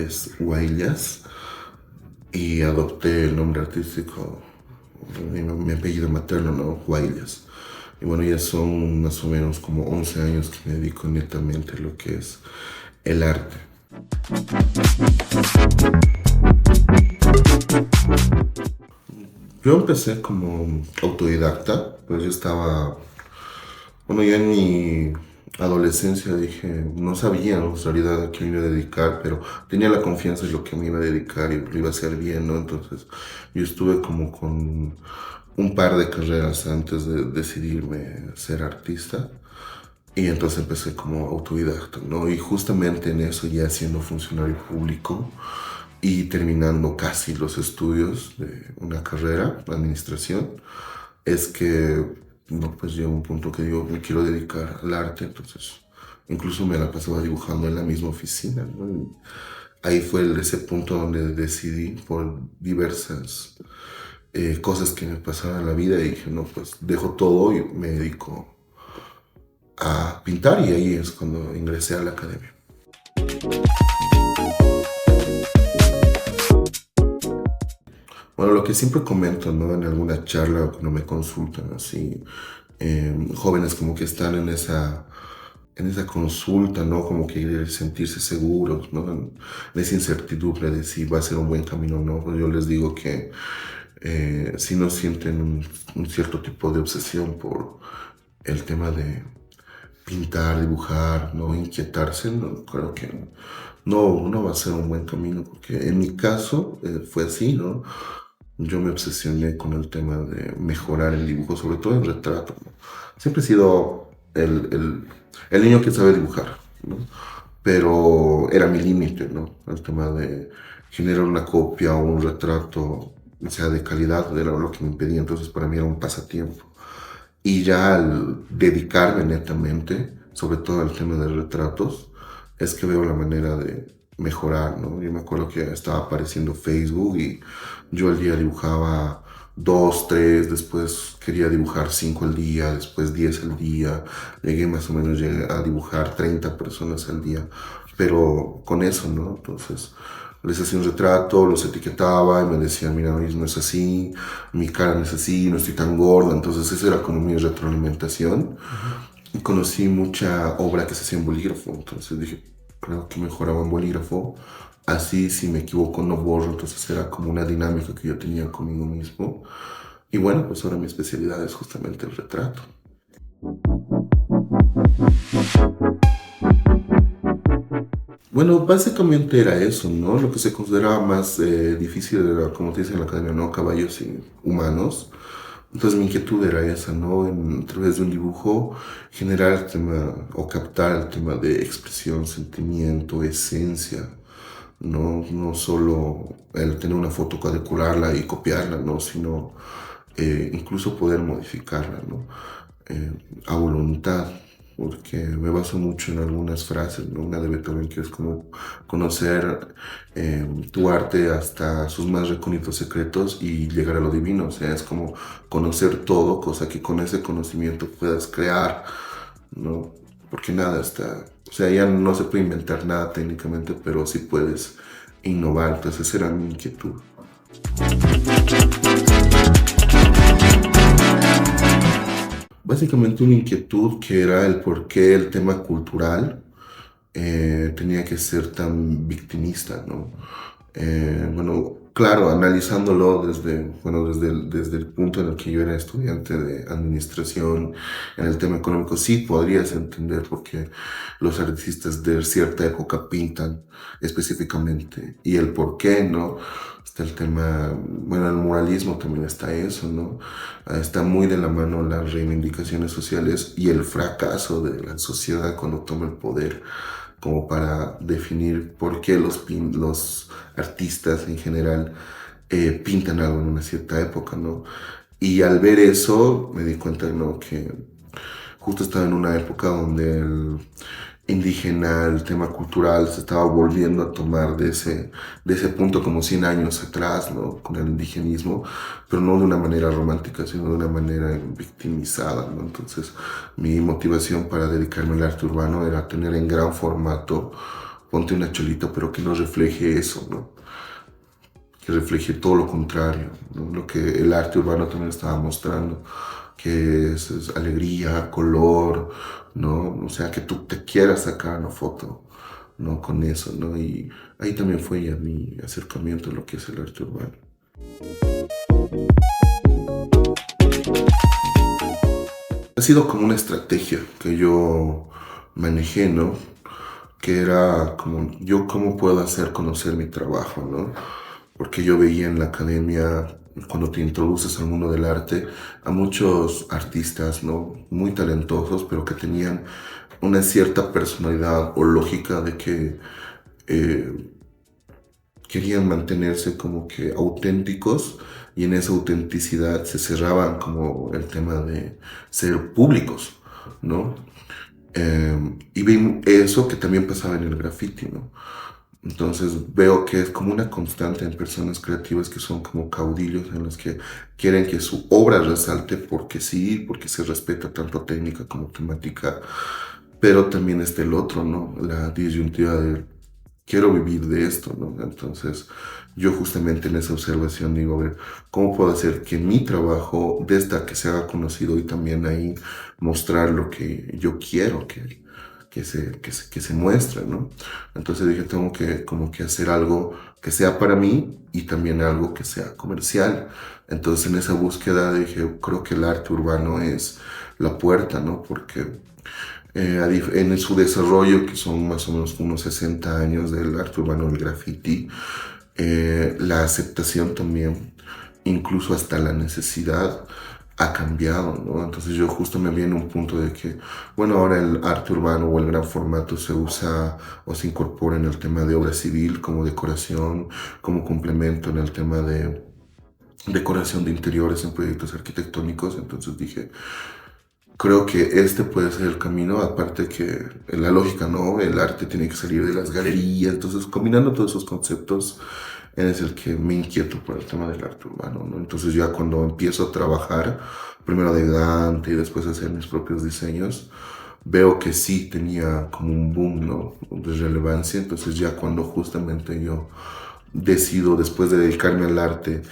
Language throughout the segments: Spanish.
es Huaylas y adopté el nombre artístico, mi apellido materno, ¿no? Huaylas. Y bueno, ya son más o menos como 11 años que me dedico netamente a lo que es el arte. Yo empecé como autodidacta, pues yo estaba, bueno, ya en mi adolescencia dije, no sabía, ¿no? En realidad a qué me iba a dedicar, pero tenía la confianza en lo que me iba a dedicar y lo iba a hacer bien, ¿no? Entonces yo estuve como con un par de carreras antes de decidirme a ser artista. Y entonces empecé como autodidacta, ¿no? Y justamente en eso, ya siendo funcionario público y terminando casi los estudios de una carrera, la administración, es que, no, pues llegó un punto que digo, me quiero dedicar al arte, entonces incluso me la pasaba dibujando en la misma oficina, ¿no? Y ahí fue ese punto donde decidí por diversas cosas que me pasaban en la vida y dije, no, pues dejo todo y me dedico a pintar y ahí es cuando ingresé a la academia. Bueno, lo que siempre comento, ¿no? En alguna charla o cuando me consultan así, jóvenes como que están en esa consulta, ¿no? Como que sentirse seguros, ¿no? En esa incertidumbre de si va a ser un buen camino o no. Pues yo les digo que si no sienten un cierto tipo de obsesión por el tema de pintar, dibujar, no inquietarse, no, creo que no va a ser un buen camino, porque en mi caso fue así, ¿no? Yo me obsesioné con el tema de mejorar el dibujo, sobre todo el retrato, ¿no? Siempre he sido el niño que sabe dibujar, ¿no? Pero era mi límite, ¿no? El tema de generar una copia o un retrato, o sea, de calidad, era lo que me impedía, entonces para mí era un pasatiempo. Y ya al dedicarme netamente, sobre todo al tema de retratos, es que veo la manera de mejorar, ¿no? Yo me acuerdo que estaba apareciendo Facebook y yo al día dibujaba dos, tres, después quería dibujar cinco al día, después 10 al día, llegué más o menos a dibujar 30 personas al día, pero con eso, ¿no? Entonces les hacía un retrato, los etiquetaba y me decían, mira, no es así, mi cara no es así, no estoy tan gorda. Entonces esa era como mi retroalimentación. Y conocí mucha obra que se hacía en bolígrafo. Entonces dije, creo que mejoraba en bolígrafo. Así, si me equivoco, no borro. Entonces era como una dinámica que yo tenía conmigo mismo. Y bueno, pues ahora mi especialidad es justamente el retrato. Bueno, básicamente era eso, ¿no? Lo que se consideraba más difícil era, como te dice en la academia, ¿no? Caballos y humanos. Entonces mi inquietud era esa, ¿no? A través de un dibujo generar el tema o captar el tema de expresión, sentimiento, esencia, ¿no? No solo el tener una foto, cuadricularla y copiarla, ¿no? Sino incluso poder modificarla, ¿no? Eh, a voluntad, porque me baso mucho en algunas frases, ¿no? Una de Beethoven que es como conocer tu arte hasta sus más recónditos secretos y llegar a lo divino, o sea, es como conocer todo, cosa que con ese conocimiento puedas crear, ¿no? Porque nada está, o sea, ya no se puede inventar nada técnicamente, pero sí puedes innovar, entonces esa era mi inquietud. Básicamente una inquietud que era el por qué el tema cultural tenía que ser tan victimista, ¿no? Bueno, claro, analizándolo desde, bueno, desde el punto en el que yo era estudiante de administración, en el tema económico, sí podrías entender por qué los artistas de cierta época pintan específicamente y el por qué, ¿no? Está el tema, bueno, el muralismo también está eso, ¿no? Está muy de la mano las reivindicaciones sociales y el fracaso de la sociedad cuando toma el poder como para definir por qué los artistas en general pintan algo en una cierta época, ¿no? Y al ver eso me di cuenta, ¿no? Que justo estaba en una época donde el indígena, el tema cultural se estaba volviendo a tomar de ese punto como 100 años atrás, ¿no? Con el indigenismo, pero no de una manera romántica, sino de una manera victimizada, ¿no? Entonces, mi motivación para dedicarme al arte urbano era tener en gran formato ponte una cholita, pero que no refleje eso, ¿no? Que refleje todo lo contrario, ¿no? Lo que el arte urbano también estaba mostrando, que es alegría, color, ¿no? O sea, que tú te quieras sacar una foto, ¿no? Con eso, ¿no? Y ahí también fue ya mi acercamiento a lo que es el arte urbano. Ha sido como una estrategia que yo manejé, ¿no? Que era como, yo cómo puedo hacer conocer mi trabajo, ¿no? Porque yo veía en la academia, cuando te introduces al mundo del arte, a muchos artistas, ¿no? Muy talentosos, pero que tenían una cierta personalidad o lógica de que eh, querían mantenerse como que auténticos y en esa autenticidad se cerraban como el tema de ser públicos, ¿no? Y vi eso que también pasaba en el graffiti, ¿no? Entonces veo que es como una constante en personas creativas que son como caudillos en los que quieren que su obra resalte porque sí, porque se respeta tanto técnica como temática, pero también está el otro, ¿no? La disyuntiva de quiero vivir de esto, ¿no? Entonces yo justamente en esa observación digo, a ver, ¿cómo puedo hacer que mi trabajo, desde que se haga conocido y también ahí mostrar lo que yo quiero que se muestre, ¿no? Entonces dije, tengo que como que hacer algo que sea para mí y también algo que sea comercial. Entonces en esa búsqueda dije, creo que el arte urbano es la puerta, ¿no? Porque en su desarrollo, que son más o menos unos 60 años del arte urbano del graffiti, la aceptación también, incluso hasta la necesidad, ha cambiado, ¿no? Entonces yo justo me vi en un punto de que, bueno, ahora el arte urbano o el gran formato se usa o se incorpora en el tema de obra civil como decoración, como complemento en el tema de decoración de interiores en proyectos arquitectónicos. Entonces dije, creo que este puede ser el camino, aparte que en la lógica, ¿no? El arte tiene que salir de las galerías, entonces combinando todos esos conceptos es el que me inquieto por el tema del arte urbano, ¿no? Entonces ya cuando empiezo a trabajar, primero de Dante y después hacer mis propios diseños, veo que sí tenía como un boom, ¿no? De relevancia, entonces ya cuando justamente yo decido, después de dedicarme al arte,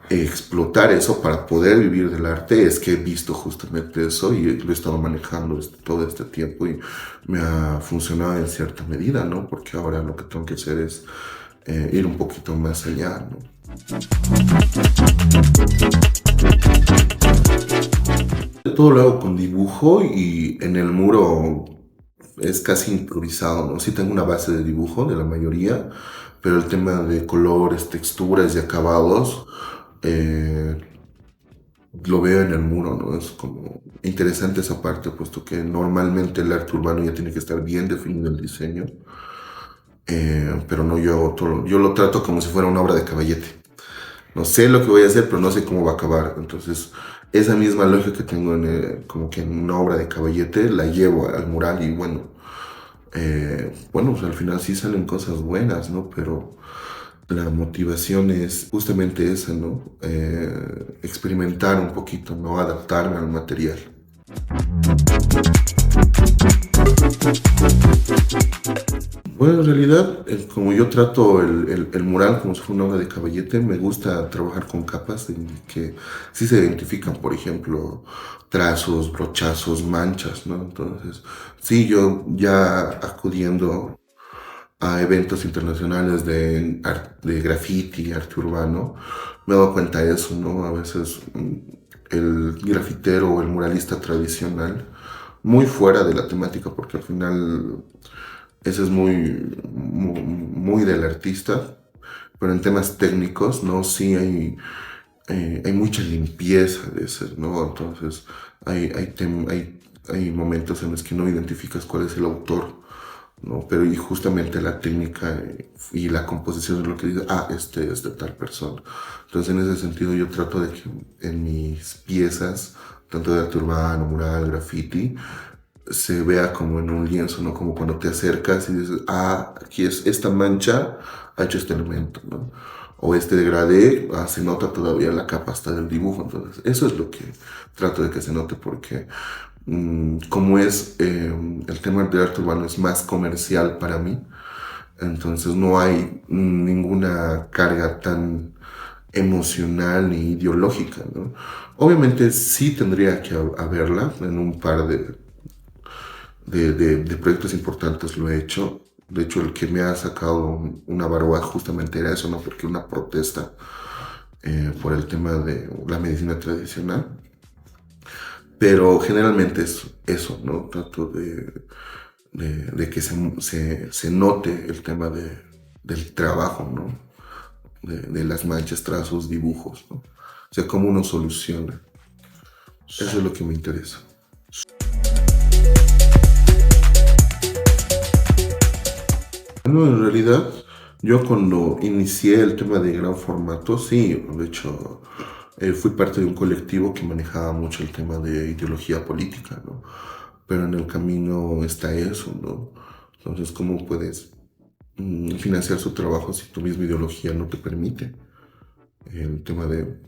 explotar eso para poder vivir del arte, es que he visto justamente eso y lo he estado manejando todo este tiempo y me ha funcionado en cierta medida, ¿no? Porque ahora lo que tengo que hacer es ir un poquito más allá, ¿no? Todo lo hago con dibujo y en el muro es casi improvisado, ¿no? Sí tengo una base de dibujo de la mayoría, pero el tema de colores, texturas y acabados eh, lo veo en el muro, ¿no? Es como interesante esa parte, puesto que normalmente el arte urbano ya tiene que estar bien definido el diseño, pero no yo hago todo, yo lo trato como si fuera una obra de caballete. No sé lo que voy a hacer, pero no sé cómo va a acabar. Entonces, esa misma lógica que tengo como que en una obra de caballete, la llevo al mural y bueno, pues al final sí salen cosas buenas, ¿no? Pero la motivación es justamente esa, ¿no? Experimentar un poquito, ¿no? Adaptarme al material. Bueno, en realidad, como yo trato el mural como si fuera una obra de caballete, me gusta trabajar con capas en que sí se identifican, por ejemplo, trazos, brochazos, manchas, ¿no? Entonces, sí, yo ya acudiendo a eventos internacionales de graffiti, arte urbano, me he dado cuenta de eso, ¿no? A veces el grafitero o el muralista tradicional, muy fuera de la temática, porque al final eso es muy del artista, pero en temas técnicos, ¿no? Sí hay mucha limpieza de ser, ¿no? Entonces hay momentos en los que no identificas cuál es el autor, ¿no? Pero y justamente la técnica y la composición es lo que dice, ah, este es de tal persona. Entonces en ese sentido yo trato de que en mis piezas, tanto de arte urbano, mural, graffiti, se vea como en un lienzo, ¿no? Como cuando te acercas y dices, ah, aquí es esta mancha, ha hecho este elemento, ¿no? O este degradé, ah, se nota todavía la capa hasta del dibujo. Entonces, eso es lo que trato de que se note porque como es el tema del arte urbano es más comercial para mí, Entonces no hay ninguna carga tan emocional ni ideológica, ¿no? Obviamente sí tendría que haberla en un par de proyectos importantes lo he hecho. De hecho, el que me ha sacado una barba justamente era eso, ¿no? Porque una protesta por el tema de la medicina tradicional. Pero generalmente es eso, ¿no? Trato de que se note el tema del trabajo, ¿no? De las manchas, trazos, dibujos, ¿no? O sea, cómo uno soluciona. Eso es lo que me interesa. Bueno, en realidad, yo cuando inicié el tema de gran formato, sí, de hecho, fui parte de un colectivo que manejaba mucho el tema de ideología política, ¿no? Pero en el camino está eso, ¿no? Entonces, ¿cómo puedes financiar su trabajo si tu misma ideología no te permite? El tema de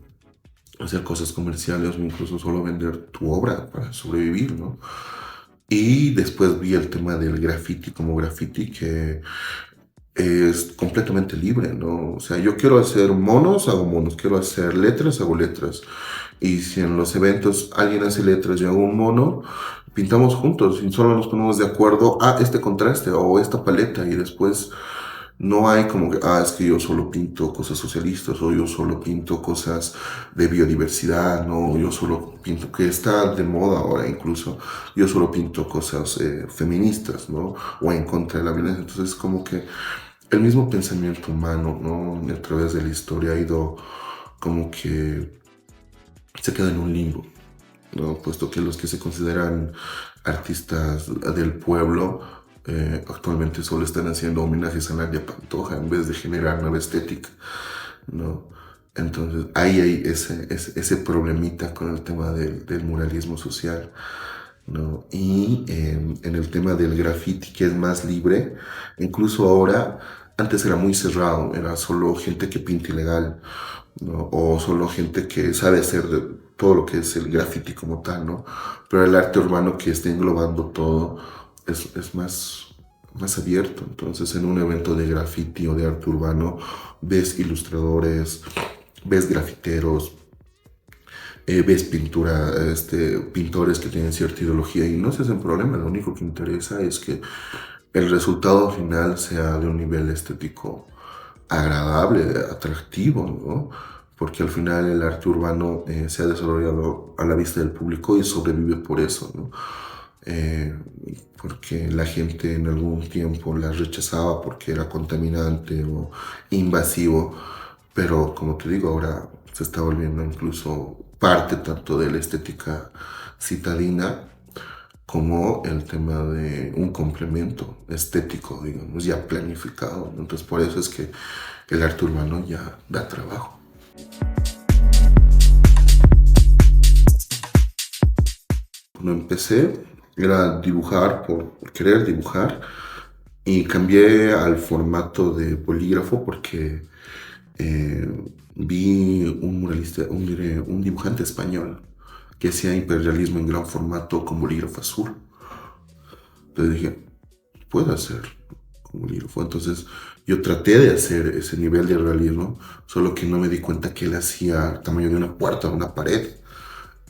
hacer cosas comerciales o incluso solo vender tu obra para sobrevivir, ¿no? Y después vi el tema del graffiti como graffiti que es completamente libre, ¿no? O sea, yo quiero hacer monos, hago monos, quiero hacer letras, hago letras. Y si en los eventos alguien hace letras y hago un mono, pintamos juntos y solo nos ponemos de acuerdo a este contraste o esta paleta y después no hay como que, es que yo solo pinto cosas socialistas o yo solo pinto cosas de biodiversidad, no, yo solo pinto, que está de moda ahora incluso, yo solo pinto cosas feministas, ¿no? O en contra de la violencia. Entonces como que el mismo pensamiento humano, ¿no? A través de la historia ha ido como que se queda en un limbo, ¿no? Puesto que los que se consideran artistas del pueblo actualmente solo están haciendo homenajes a Nadia Pantoja en vez de generar nueva estética, ¿no? Entonces ahí hay ese problemita con el tema del muralismo social, ¿no? Y en el tema del graffiti, que es más libre, incluso ahora, antes era muy cerrado, era solo gente que pinta ilegal, ¿no? O solo gente que sabe hacer todo lo que es el graffiti como tal, ¿no? Pero el arte urbano que está englobando todo es más abierto. Entonces, en un evento de graffiti o de arte urbano, ves ilustradores, ves grafiteros, ves pintores que tienen cierta ideología y no se hacen problema. Lo único que interesa es que el resultado final sea de un nivel estético agradable, atractivo, ¿no? Porque al final el arte urbano se ha desarrollado a la vista del público y sobrevive por eso, ¿no? Eh, Porque la gente en algún tiempo la rechazaba porque era contaminante o invasivo, pero como te digo, ahora se está volviendo incluso parte tanto de la estética citadina como el tema de un complemento estético, digamos, ya planificado. Entonces, por eso es que el arte urbano ya da trabajo. Cuando empecé, era dibujar por querer dibujar y cambié al formato de bolígrafo porque eh, vi un muralista, un dibujante español que hacía hiperrealismo en gran formato con bolígrafo azul. Entonces dije, puedo hacer con bolígrafo. Entonces yo traté de hacer ese nivel de realismo, solo que no me di cuenta que él hacía tamaño de una puerta o una pared.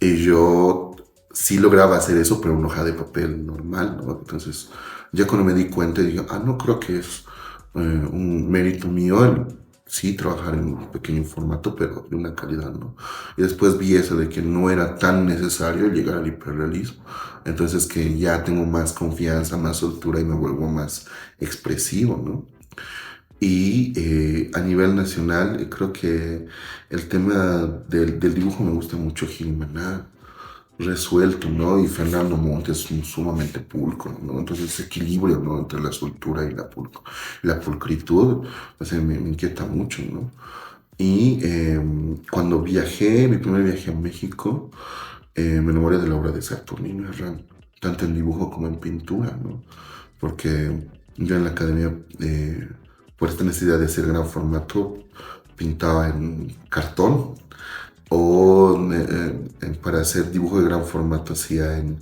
Y yo sí lograba hacer eso, pero en hoja de papel normal, ¿no? Entonces, ya cuando me di cuenta, dije, no creo que es un mérito mío el sí trabajar en un pequeño formato, pero de una calidad, ¿no? Y después vi eso de que no era tan necesario llegar al hiperrealismo. Entonces, que ya tengo más confianza, más soltura y me vuelvo más expresivo, ¿no? Y a nivel nacional, creo que el tema del dibujo me gusta mucho Gil Maná, resuelto, ¿no? Y Fernando Montes sumamente pulcro, ¿no? Entonces ese equilibrio, ¿no? Entre la soltura y la pulcritud, o sea, me inquieta mucho, ¿no? Y cuando viajé, mi primer viaje a México, me enamoré de la obra de Saturnino Herrán, tanto en dibujo como en pintura, ¿no? Porque yo en la academia, por esta necesidad de hacer gran formato, pintaba en cartón o para hacer dibujo de gran formato hacía en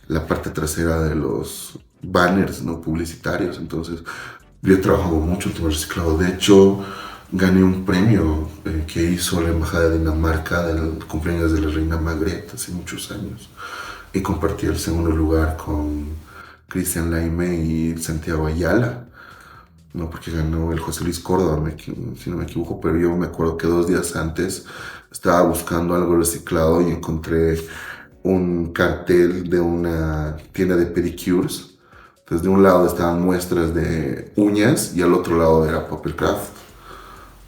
la parte trasera de los banners, ¿no? Publicitarios. Entonces Yo he trabajado mucho en tema reciclado. De hecho, gané un premio que hizo la Embajada de Dinamarca del cumpleaños de la reina Margrethe hace muchos años. Y compartí el segundo lugar con Cristian Laime y Santiago Ayala. No, porque ganó el José Luis Córdoba, si no me equivoco, pero yo me acuerdo que 2 días antes estaba buscando algo reciclado y encontré un cartel de una tienda de pedicures. Entonces, de un lado estaban muestras de uñas y al otro lado era papel craft.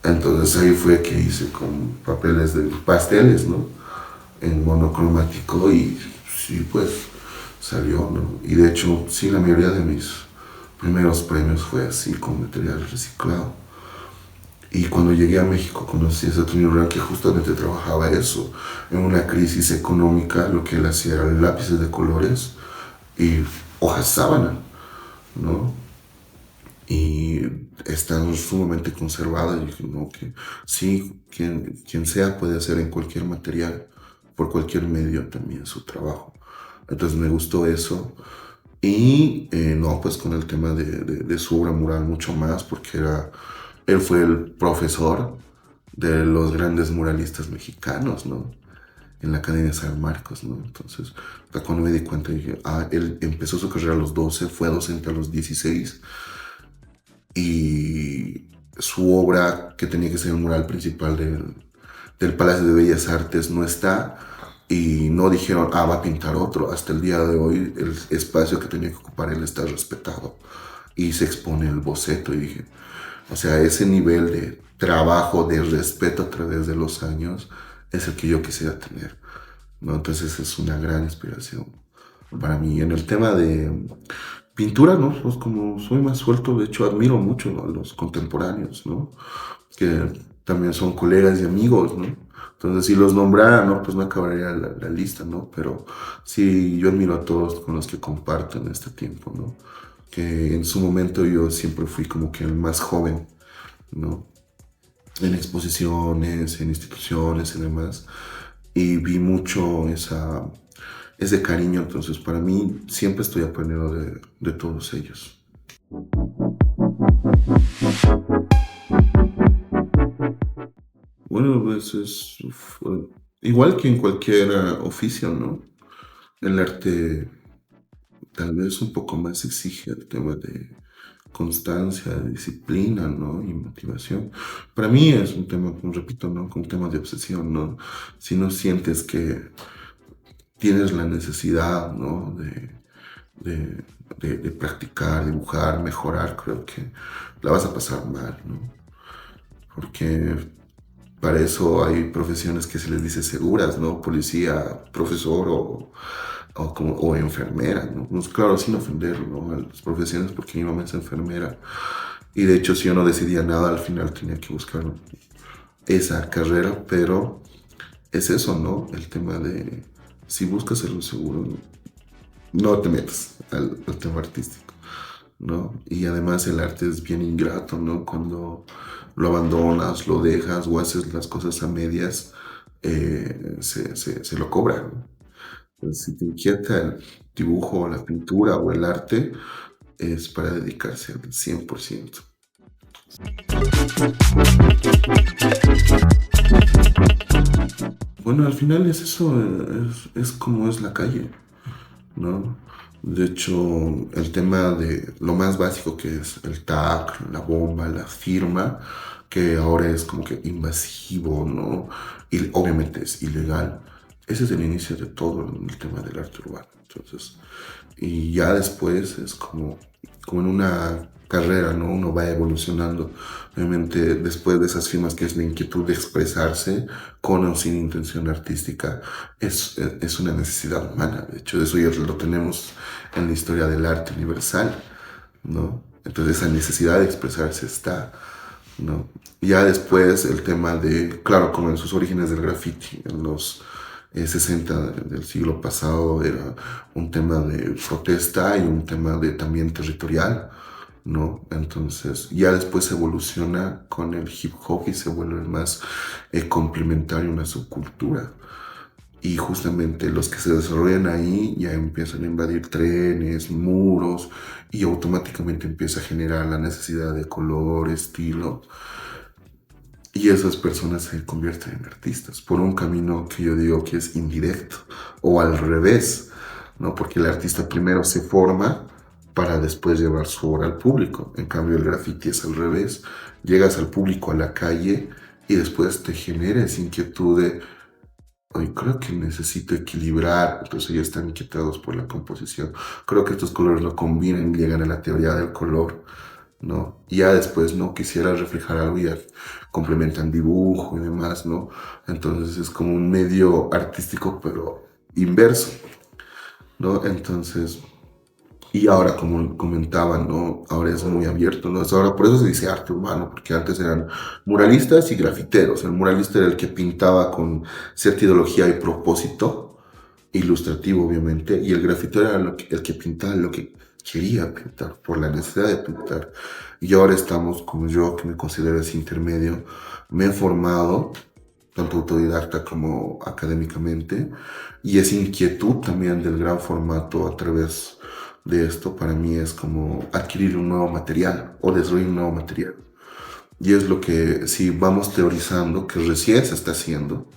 Entonces ahí fue que hice con papeles de pasteles, ¿no? En monocromático y sí, pues salió, ¿no? Y de hecho, sí, la mayoría de mis primeros premios fue así, con material reciclado. Y cuando llegué a México conocí a Saturnino Urán que justamente trabajaba eso, en una crisis económica, lo que él hacía era lápices de colores y hojas sábana, ¿no? Y están sumamente conservadas. Y dije, no, que sí, quien sea puede hacer en cualquier material, por cualquier medio también su trabajo. Entonces me gustó eso. Y no, pues con el tema de su obra mural mucho más, porque él fue el profesor de los grandes muralistas mexicanos, ¿no? En la Academia de San Marcos, ¿no? Entonces, cuando me di cuenta, dije, él empezó su carrera a los 12, fue docente a los 16 y su obra, que tenía que ser el mural principal del Palacio de Bellas Artes, no está. Y no dijeron, va a pintar otro. Hasta el día de hoy, el espacio que tenía que ocupar él está respetado. Y se expone el boceto. Y dije, o sea, ese nivel de trabajo, de respeto a través de los años, es el que yo quisiera tener, ¿no? Entonces es una gran inspiración para mí. En el tema de pintura, ¿no? Pues como soy más suelto, de hecho admiro mucho, ¿no?, a los contemporáneos, ¿no? Que también son colegas y amigos, ¿no? Entonces, si los nombrara, ¿no? Pues no acabaría la lista, ¿no? Pero sí, yo admiro a todos con los que comparto en este tiempo, ¿no? Que en su momento yo siempre fui como que el más joven, ¿no? En exposiciones, en instituciones y demás. Y vi mucho ese cariño, entonces para mí siempre estoy aprendiendo de todos ellos. Bueno, pues igual que en cualquier oficio, ¿no? El arte tal vez un poco más exige el tema de constancia, de disciplina, ¿no? Y motivación. Para mí es un tema, como repito, ¿no? Un tema de obsesión, ¿no? Si no sientes que tienes la necesidad, ¿no? De practicar, dibujar, mejorar, creo que la vas a pasar mal, ¿no? Porque para eso hay profesiones que se les dice seguras, ¿no? Policía, profesor o enfermera, ¿no? Pues claro, sin ofender, ¿no?, a las profesiones, porque mi mamá es enfermera. Y de hecho, si yo no decidía nada, al final tenía que buscar esa carrera, pero es eso, ¿no? El tema de si buscas algo seguro, no te metas al tema artístico, ¿no? Y además el arte es bien ingrato, ¿no? Cuando lo abandonas, lo dejas o haces las cosas a medias, se lo cobran, ¿no? Entonces, si te inquieta el dibujo, la pintura o el arte, es para dedicarse al 100%. Bueno, al final es eso, es como es la calle, ¿no? De hecho, el tema de lo más básico que es el tag, la bomba, la firma, que ahora es como que invasivo, ¿no? Y obviamente es ilegal. Ese es el inicio de todo el tema del arte urbano. Entonces, y ya después es como en una carrera, ¿no? Uno va evolucionando. Obviamente, después de esas firmas, que es la inquietud de expresarse con o sin intención artística, es una necesidad humana. De hecho, eso ya lo tenemos en la historia del arte universal, ¿no? Entonces, esa necesidad de expresarse está, ¿no? Ya después el tema de, claro, como en sus orígenes del graffiti, en los 60 del siglo pasado, era un tema de protesta y un tema de también territorial, ¿no? Entonces ya después evoluciona con el hip hop y se vuelve más complementario, una subcultura. Y justamente los que se desarrollan ahí ya empiezan a invadir trenes, muros, y automáticamente empieza a generar la necesidad de color, estilo. Y esas personas se convierten en artistas por un camino que yo digo que es indirecto o al revés, ¿no? Porque el artista primero se forma para después llevar su obra al público. En cambio, el graffiti es al revés. Llegas al público a la calle y después te genera esa inquietud de, hoy creo que necesito equilibrar, entonces ya están inquietados por la composición. Creo que estos colores no combinan, llegan a la teoría del color, ¿no? Y ya después, ¿no? Quisiera reflejar algo y ya complementan dibujo y demás, ¿no? Entonces es como un medio artístico, pero inverso, ¿no? Entonces, y ahora, como comentaban, ¿no? Ahora es muy abierto, ¿no? Ahora por eso se dice arte urbano, porque antes eran muralistas y grafiteros. El muralista era el que pintaba con cierta ideología y propósito, ilustrativo obviamente, y el grafitero era el que pintaba lo que quería pintar, por la necesidad de pintar. Y ahora estamos, como yo, que me considero ese intermedio, me he formado, tanto autodidacta como académicamente, y esa inquietud también del gran formato a través de esto para mí es como adquirir un nuevo material o desarrollar un nuevo material. Y es lo que si vamos teorizando, que recién se está haciendo,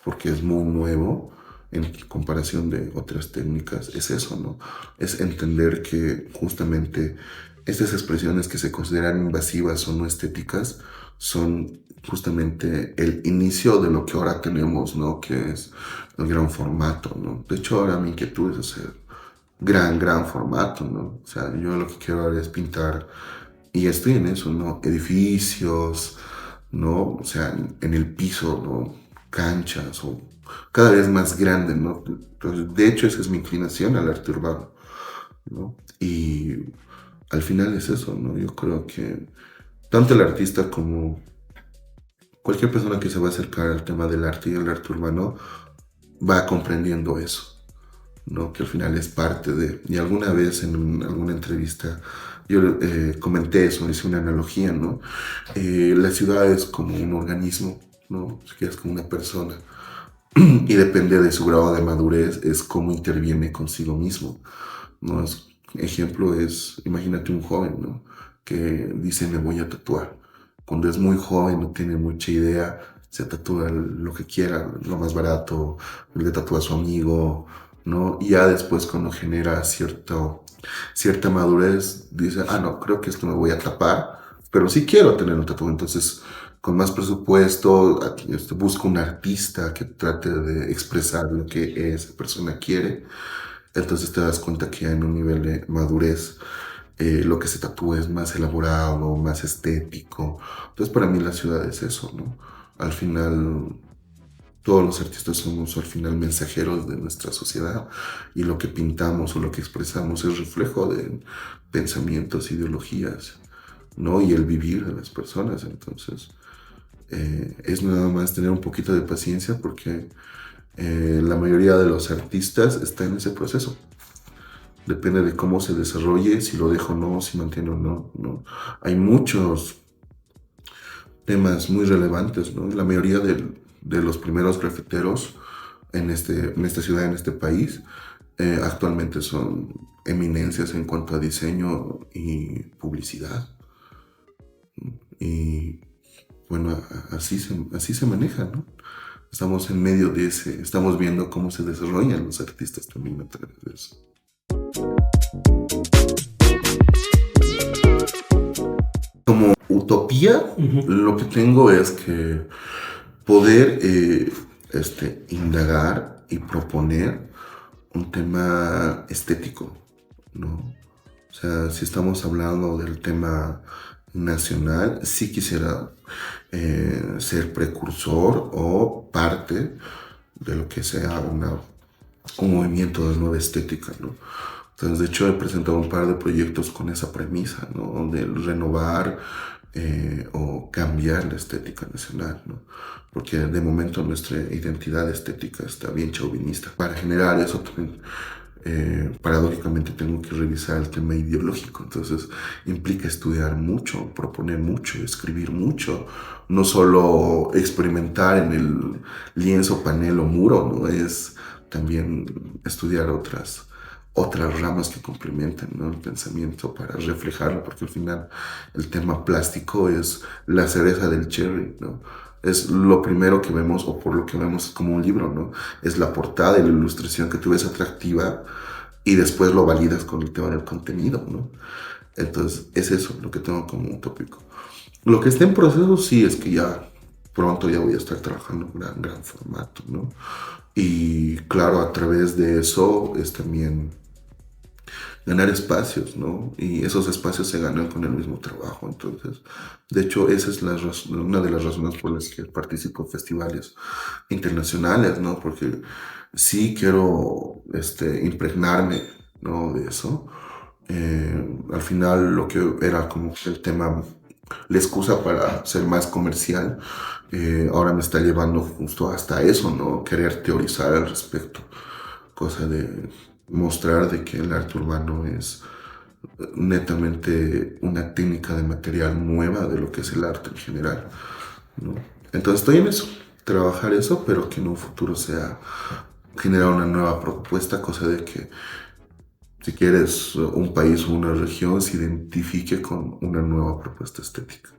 porque es muy nuevo en comparación de otras técnicas, es eso, ¿no? Es entender que justamente estas expresiones que se consideran invasivas o no estéticas son justamente el inicio de lo que ahora tenemos, ¿no? Que es el gran formato, ¿no? De hecho, ahora mi inquietud es hacer gran formato, ¿no? O sea, yo lo que quiero ahora es pintar, y estoy en eso, ¿no? Edificios, ¿no? O sea, en el piso, ¿no? Canchas o cada vez más grande, ¿no? Entonces, de hecho, esa es mi inclinación al arte urbano, ¿no? Y al final es eso, ¿no? Yo creo que tanto el artista como cualquier persona que se va a acercar al tema del arte y el arte urbano va comprendiendo eso, ¿no? Que al final es parte de... Y alguna vez en alguna entrevista yo comenté eso, hice una analogía, ¿no? La ciudad es como un organismo, ¿no? Que es como una persona. Y depende de su grado de madurez, es cómo interviene consigo mismo, ¿no? Ejemplo es, imagínate un joven, ¿no? Que dice me voy a tatuar. Cuando es muy joven, no tiene mucha idea, se tatúa lo que quiera, lo más barato, le tatúa a su amigo, ¿no? Y ya después cuando genera cierta madurez, dice, ah, no, creo que esto me voy a tapar, pero sí quiero tener un tatuaje. Entonces, con más presupuesto, busco un artista que trate de expresar lo que esa persona quiere. Entonces te das cuenta que ya en un nivel de madurez lo que se tatúa es más elaborado, más estético. Entonces para mí la ciudad es eso, ¿no? Al final todos los artistas somos al final mensajeros de nuestra sociedad, y lo que pintamos o lo que expresamos es reflejo de pensamientos, ideologías, ¿no? Y el vivir de las personas. Entonces es nada más tener un poquito de paciencia, porque la mayoría de los artistas está en ese proceso. Depende de cómo se desarrolle, si lo dejo o no, si mantiene o no, ¿no? Hay muchos temas muy relevantes, ¿no? La mayoría de los primeros grafiteros en esta ciudad, en este país, actualmente son eminencias en cuanto a diseño y publicidad. Y bueno, así se maneja, ¿no? Estamos en medio de estamos viendo cómo se desarrollan los artistas también a través de eso. Como utopía, lo que tengo es que poder indagar y proponer un tema estético, ¿no? O sea, si estamos hablando del tema nacional, sí quisiera ser precursor o parte de lo que sea un movimiento de nueva estética, ¿no? Entonces, de hecho, he presentado un par de proyectos con esa premisa, ¿no? De renovar o cambiar la estética nacional, ¿no? Porque de momento nuestra identidad estética está bien chauvinista. Para generar eso también paradójicamente tengo que revisar el tema ideológico, entonces implica estudiar mucho, proponer mucho, escribir mucho, no solo experimentar en el lienzo, panel o muro, ¿no? Es también estudiar otras ramas que complementen, ¿no?, el pensamiento para reflejarlo, porque al final el tema plástico es la cereza del cherry, ¿no? Es lo primero que vemos, o por lo que vemos como un libro, ¿no? Es la portada y la ilustración que tú ves atractiva y después lo validas con el tema del contenido, ¿no? Entonces, es eso lo que tengo como un tópico. Lo que está en proceso sí es que ya pronto ya voy a estar trabajando en gran formato, ¿no? Y claro, a través de eso es también ganar espacios, ¿no? Y esos espacios se ganan con el mismo trabajo. Entonces, de hecho, esa es una de las razones por las que participo en festivales internacionales, ¿no? Porque sí quiero impregnarme, ¿no?, de eso. Al final, lo que era como el tema, la excusa para ser más comercial, ahora me está llevando justo hasta eso, ¿no? Querer teorizar al respecto, cosa de mostrar de que el arte urbano es netamente una técnica de material nueva de lo que es el arte en general, ¿no? Entonces estoy en eso, trabajar eso, pero que en un futuro sea generar una nueva propuesta, cosa de que si quieres un país o una región se identifique con una nueva propuesta estética.